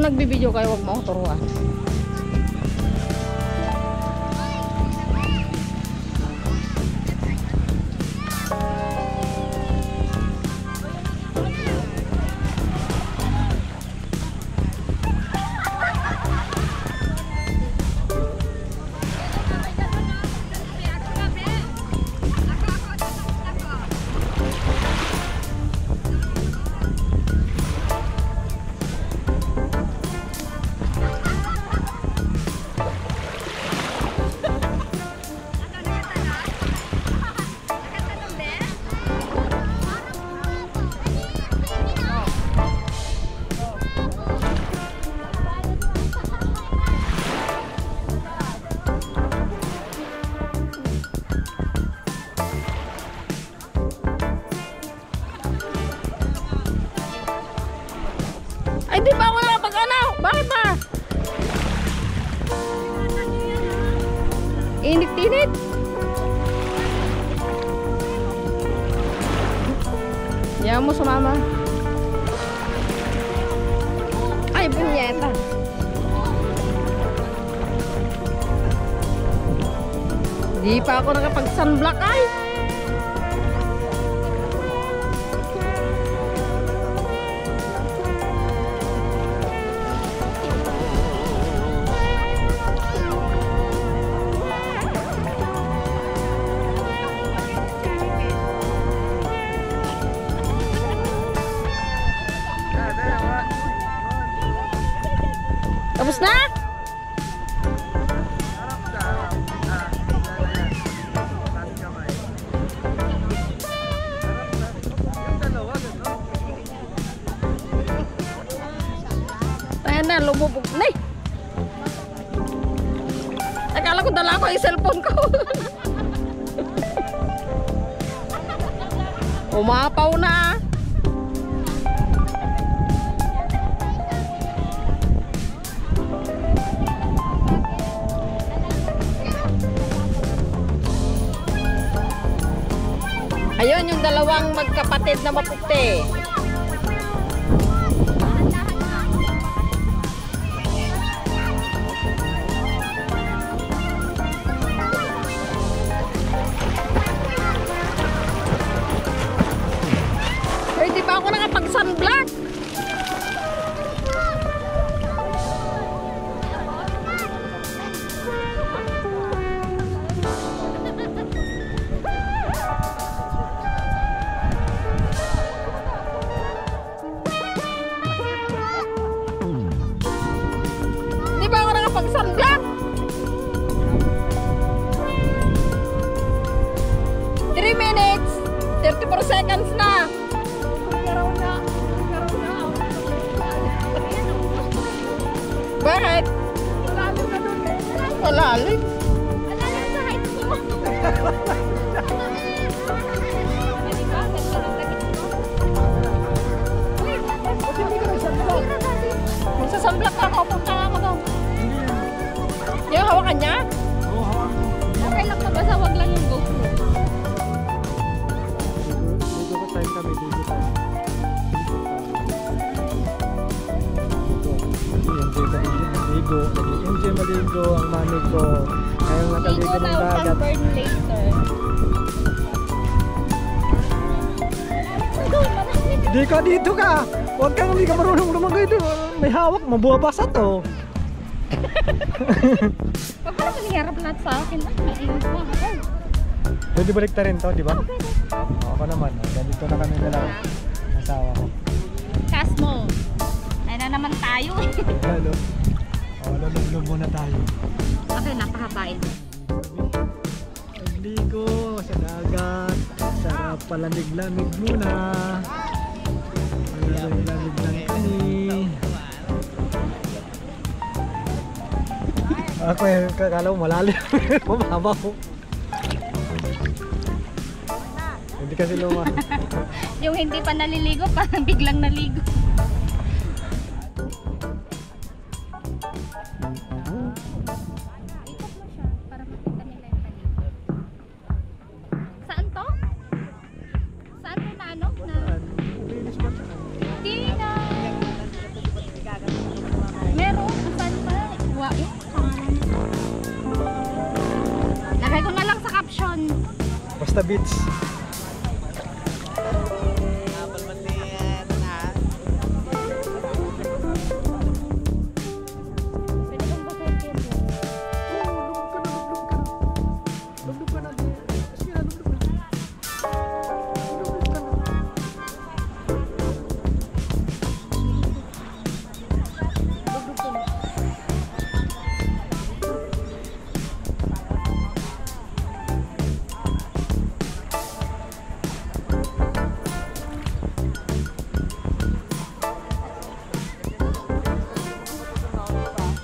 nagbibideo kayo, huwag mo akong turuan. Ay, di ba ako nakapag-ano? Bakit ba? Init-init. Yaw mo sumama. Ay, punyeta. Di pa ako nakapag-sunblock ay. Tapos na? Ayan na, lumubog na eh. Akala ko dala ko yung cellphone ko. Umapaw na. Ayun yung dalawang magkapatid na maputi. Ay, di pa ako nakapag-sunblock. Sunblock 3 minutes 34 seconds na. Bakit? Malalim. Malalim sa height mo. Magsasunblock ako. Punta ako doon. Yung hawakan niya? Oo, hawakan. Okay lang na basta wag lang yung GoPro. Dito ko time kami, dito time. Dito, enjoy maligo ang mami ko. Ngayon nakaligo ng dagat. Burn later. Di ka dito ka! Huwag kang hindi ka marunong lumagay dito. May hawak, mabuhabasa to. Pag parang nangharap lahat sa akin, mainit mo. Pwede balik ta rin to, di ba? Ako naman, ganito na kami dalawa. Asawa ko. Kasmo. Ay na naman tayo eh. Lalo. Lulog muna tayo. Okay, napakabain. Nagligo sa dagat. Sarap palamig-lamig muna. Palamig-lamig lang kami. Ako eh, kakala mo malalim. Mababa ko. Hindi kasi luma. Yung hindi pa naliligo, parang biglang naligo. Ikot mo siya para makita nila yung paligid. Saan to? Saan to na ano? Na... Hindi na. Costa Beach. Pwede kong basahin kayo.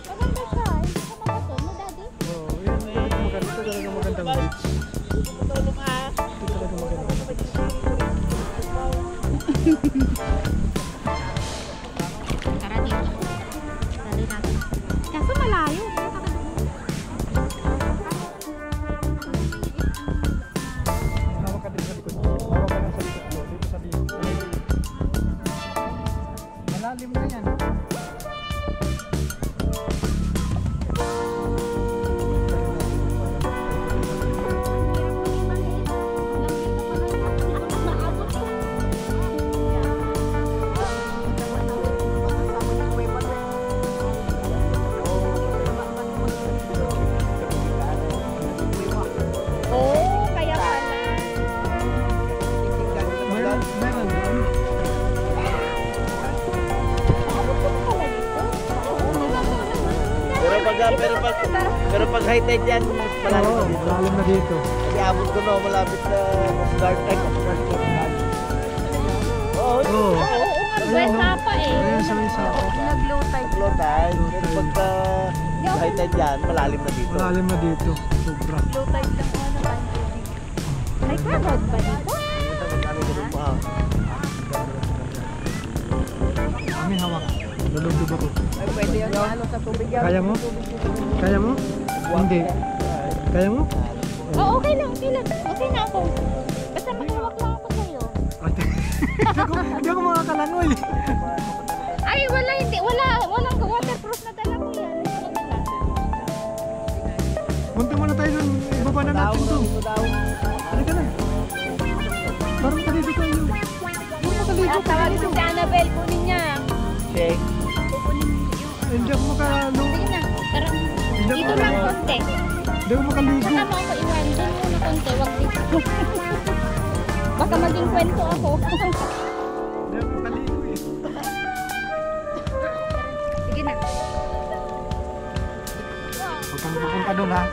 Maganda siya. Hindi ka makatol mo, Daddy. Oh, yan. Maganda talaga magandang beach. Ito talaga maganda. Tara dito. Dali natin. Kaso malayo. Hawak ka din sa likod. Hawak ka din sa likod. Dito sa likod. Malalim na yan. Oh, kaya pala. Meron doon. Abot ko pala dito. Pero pag high tide yan, malalim Oo, na dito. malalim na dito. Kasi abot ko na malapit sa Coast Guard. Ay, Coast Guard. Oo. Oo. Oo, nga, pa eh. Ayun sa isa. Nag-low tide. Low tide. Pero pagka high tide yan, malalim na dito. Malalim na dito. Sobra. Low tide lang ako naman. May crowd ba dito? Kami hawak. Lulubog ako. Ay, pwede yan ano sa tubig yan. Kaya mo? Kaya mo? Hindi. Kaya mo? Oo, okay lang, okay lang. Okay na ako. Basta makawak lang ako sa'yo. Hindi ako makakalangoy. Ay, wala, hindi. Walang waterproof na dala ko yan. Ano dala? Punta muna tayo dun. Ibaba na natin to. Halika na. Parang makaligo tayo. Parang makaligo Tawagin si Annabelle, kunin niya. Shake. Hindi ako makalo. Sige na, tara. Dito lang konti. Hindi ako makaligo. Saka mo ako iwan. Doon muna konti, wag dito. Baka maging kwento ako. Hindi ako makaligo eh. Sige na. Huwag kang pupunta doon ha.